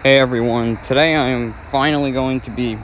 Hey everyone, today I am finally going to be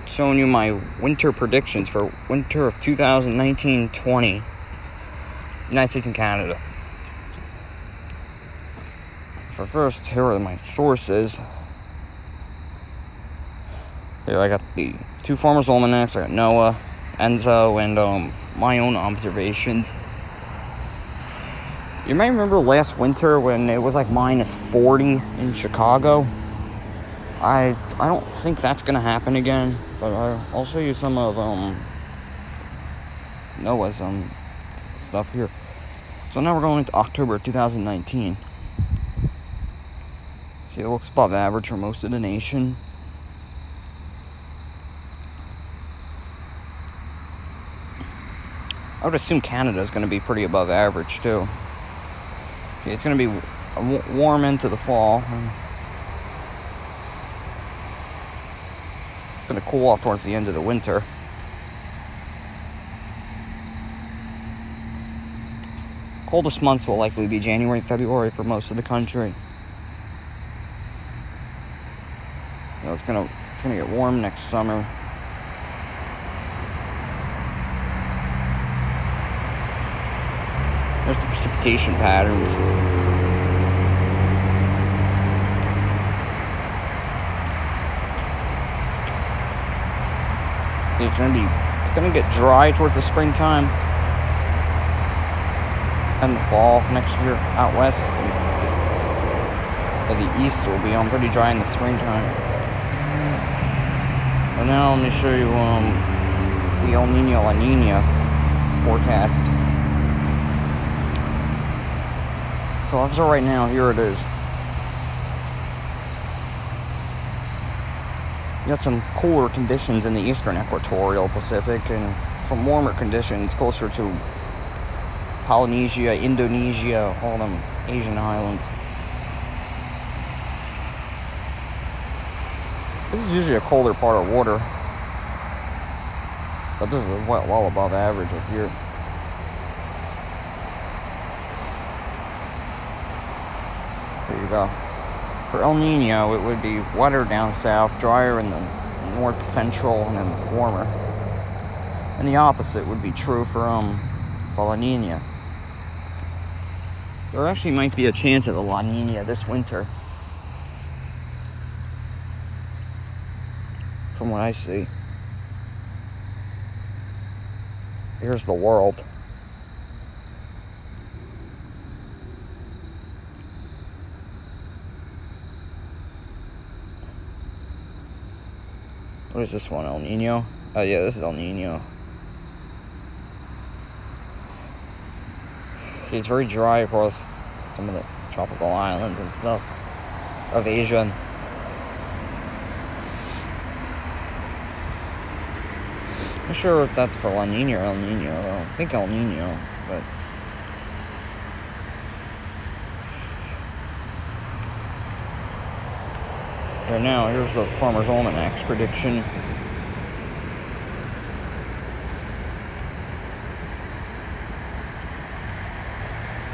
showing you my winter predictions for winter of 2019-20, United States and Canada. For first, here are my sources. Here I got the two Farmers' Almanacs, I got NOAA, Enzo, and my own observations. You may remember last winter when it was like minus 40 in Chicago. I don't think that's gonna happen again, but I'll show you some of NOAA's stuff here. So now we're going into October 2019. See, it looks above average for most of the nation. I would assume Canada is going to be pretty above average too. Okay, it's going to be warm into the fall. It's going to cool off towards the end of the winter. Coldest months will likely be January and February for most of the country. So it's gonna get warm next summer. There's the precipitation patterns. It's gonna get dry towards the springtime and the fall of next year out west. But the east will be pretty dry in the springtime. But now let me show you the El Nino La Nina forecast. So as of right now, here it is. You got some cooler conditions in the eastern equatorial Pacific and some warmer conditions closer to Polynesia, Indonesia, all them Asian islands. This is usually a colder part of water, but this is well above average up here. There you go. For El Nino, it would be wetter down south, drier in the north central, and then warmer. And the opposite would be true for La Nina. There actually might be a chance of a La Nina this winter, from what I see. Here's the world. What is this one, El Nino? Oh yeah, this is El Nino. See, it's very dry across some of the tropical islands and stuff of Asia. Not sure if that's for La Nina or El Nino, though. I think El Nino, but... Here now, here's the Farmer's Almanac's prediction.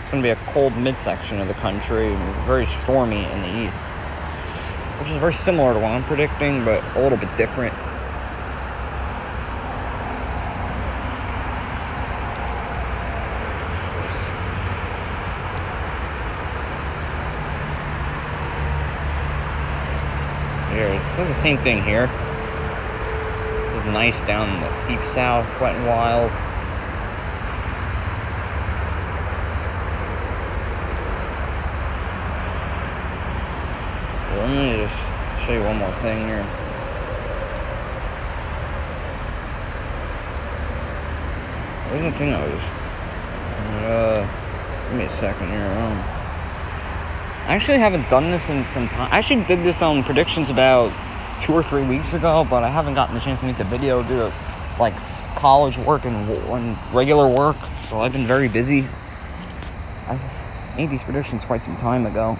It's going to be a cold midsection of the country, and very stormy in the east. Which is very similar to what I'm predicting, but a little bit different. Here, it says the same thing here. It's nice down in the deep south, wet and wild. Well, let me just show you one more thing here. Where's the thing I was... give me a second here. I actually haven't done this in some time. I actually did this on predictions about 2 or 3 weeks ago, but I haven't gotten the chance to make the video due to like college work and regular work. So I've been very busy. I made these predictions quite some time ago.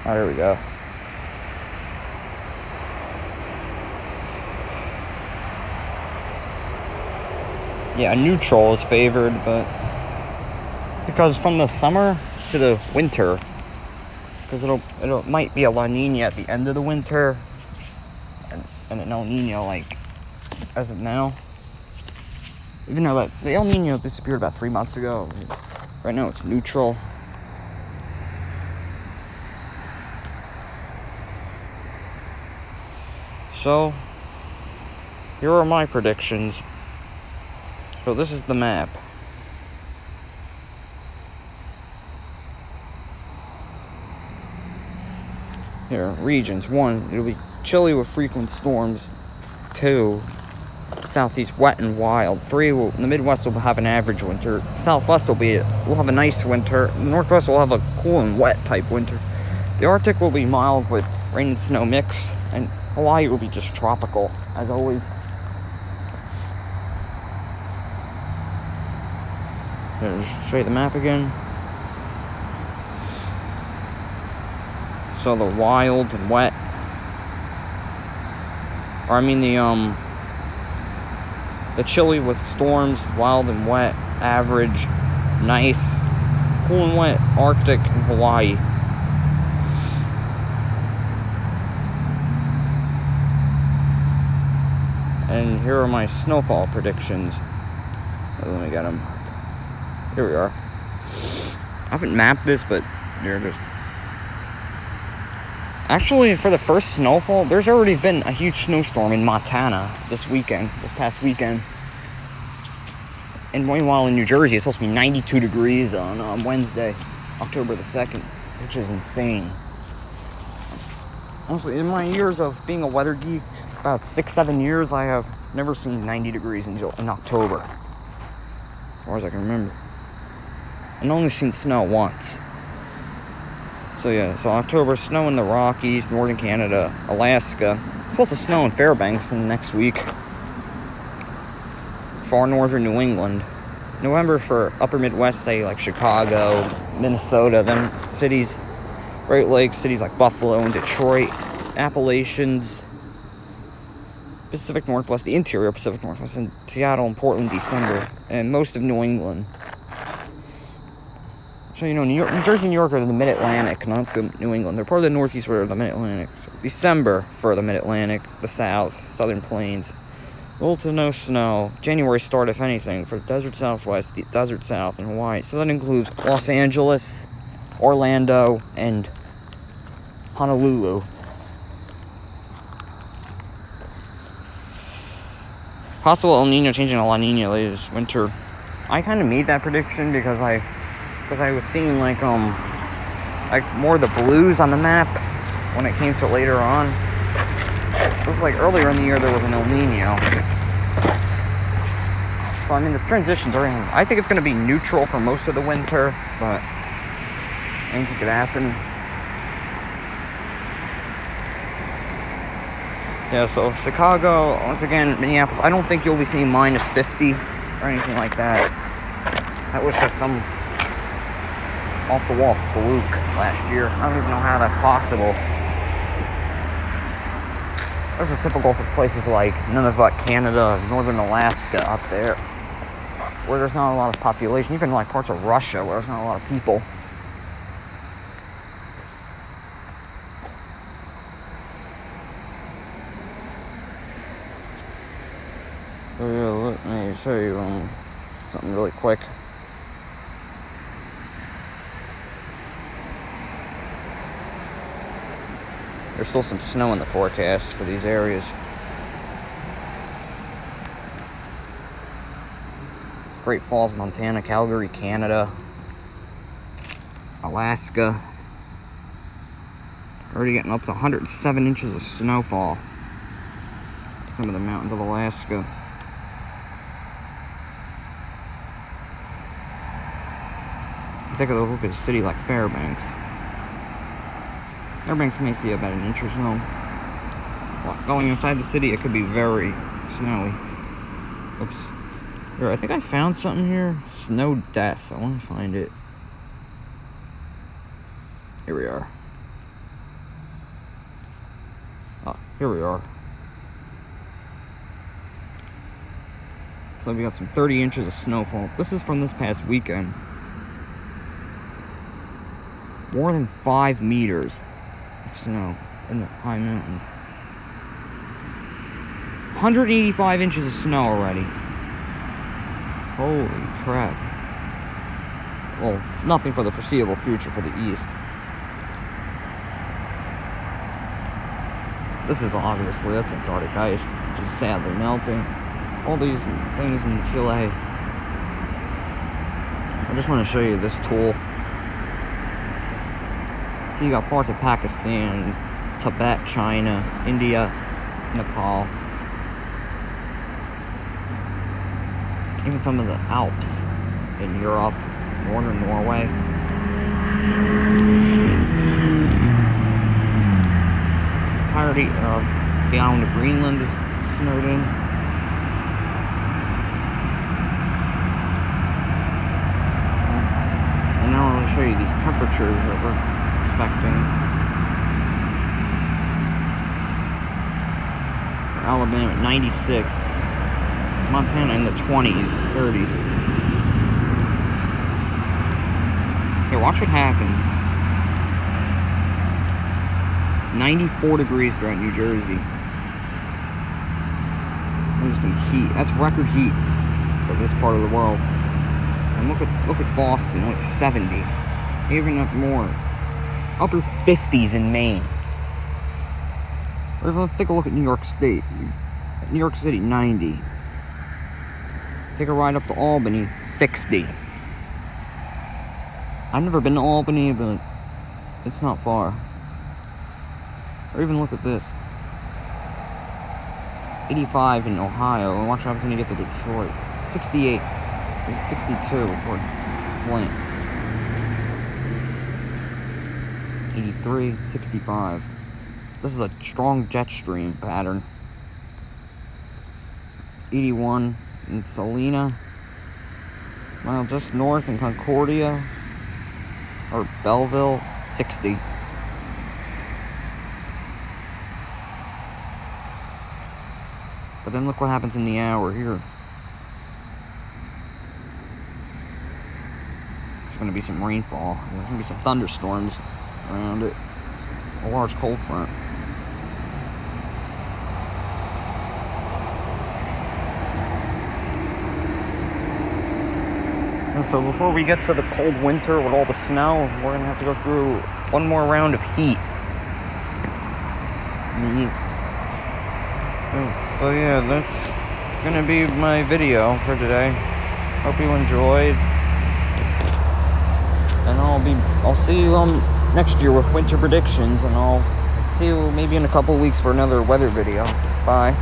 Oh, there we go. Yeah, neutral is favored, but because from the summer to the winter, because it might be a La Nina at the end of the winter, and an El Nino like as of now. Even though that the El Nino disappeared about 3 months ago, right now it's neutral. So, here are my predictions. So this is the map. Here, regions. 1, it'll be chilly with frequent storms. 2, southeast wet and wild. 3, in the Midwest will have an average winter. Southwest we'll have a nice winter. The Northwest will have a cool and wet type winter. The Arctic will be mild with rain and snow mix, and Hawaii will be just tropical, as always. Here, just show you the map again. So the wild and wet, or I mean the chilly with storms, wild and wet, average, nice, cool and wet, Arctic and Hawaii. And here are my snowfall predictions. Let me get them. Here we are. I haven't mapped this, but here it is. Actually, for the first snowfall, there's already been a huge snowstorm in Montana this past weekend. And meanwhile, in New Jersey, it's supposed to be 92 degrees on Wednesday, October the 2nd, which is insane. Honestly, in my years of being a weather geek, about 6-7 years, I have never seen 90 degrees in October, as far as I can remember. And only seen snow once. So yeah, so October, snow in the Rockies, northern Canada, Alaska. It's supposed to snow in Fairbanks in the next week. Far northern New England. November for upper Midwest, say like Chicago, Minnesota, them cities. Great Lakes, cities like Buffalo and Detroit. Appalachians. Pacific Northwest, the interior Pacific Northwest, and Seattle and Portland, December. And most of New England. So, you know, New Jersey and New York are the Mid-Atlantic, not the New England. They're part of the Northeast, but the Mid-Atlantic. So December for the Mid-Atlantic, the South, Southern Plains. Little to no snow. January start, if anything, for the Desert Southwest, the Desert South, and Hawaii. So that includes Los Angeles, Orlando, and Honolulu. Possible El Nino changing to La Nina later this winter. I kind of made that prediction because I was seeing like more of the blues on the map when it came to later on. It was like earlier in the year there was an El Nino. So I mean the transitions are in. I think it's going to be neutral for most of the winter, but anything could happen. Yeah, so Chicago, once again, Minneapolis, I don't think you'll be seeing minus 50 or anything like that. That was just some off-the-wall fluke last year. I don't even know how that's possible. Those are typical for places like Nunavut, Canada, northern Alaska up there, where there's not a lot of population, even like parts of Russia where there's not a lot of people. So yeah, let me show you something really quick. There's still some snow in the forecast for these areas. Great Falls, Montana, Calgary, Canada, Alaska. Already getting up to 107 inches of snowfall. Some of the mountains of Alaska. Take a look at a city like Fairbanks. Fairbanks may see about an inch or so. Going inside the city, it could be very snowy. Oops. Here, I think I found something here. Snow death. I want to find it. Here we are. Oh, here we are. So we got some 30 inches of snowfall. This is from this past weekend. More than 5 meters of snow in the high mountains. 185 inches of snow already. Holy crap. Well, nothing for the foreseeable future for the east. This is obviously, that's Antarctic ice, which is sadly melting. All these things in Chile. I just want to show you this tool. So you got parts of Pakistan, Tibet, China, India, Nepal. Even some of the Alps in Europe, northern Norway. Entirety of the island of Greenland is snowed in. And now I'm going to show you these temperatures that we're expecting. For Alabama at 96. Montana in the 20s, 30s. Here, watch what happens. 94 degrees throughout New Jersey. Look at some heat. That's record heat for this part of the world. And look at Boston, it's 70. Even up more. Upper 50s in Maine. Let's take a look at New York State. New York City, 90. Take a ride up to Albany, 60. I've never been to Albany, but it's not far. Or even look at this. 85 in Ohio, and watch what happens when you get to Detroit. 68. It's 62 towards Flint. 83, 65. This is a strong jet stream pattern. 81 in Salina. Well, just north in Concordia. Or Belleville, 60. But then look what happens in the hour here. There's going to be some rainfall. There's going to be some thunderstorms around it. A large cold front. And so before we get to the cold winter with all the snow, we're going to have to go through one more round of heat in the east. So yeah, that's going to be my video for today. Hope you enjoyed. And I'll see you next year with winter predictions, and I'll see you maybe in a couple weeks for another weather video. Bye.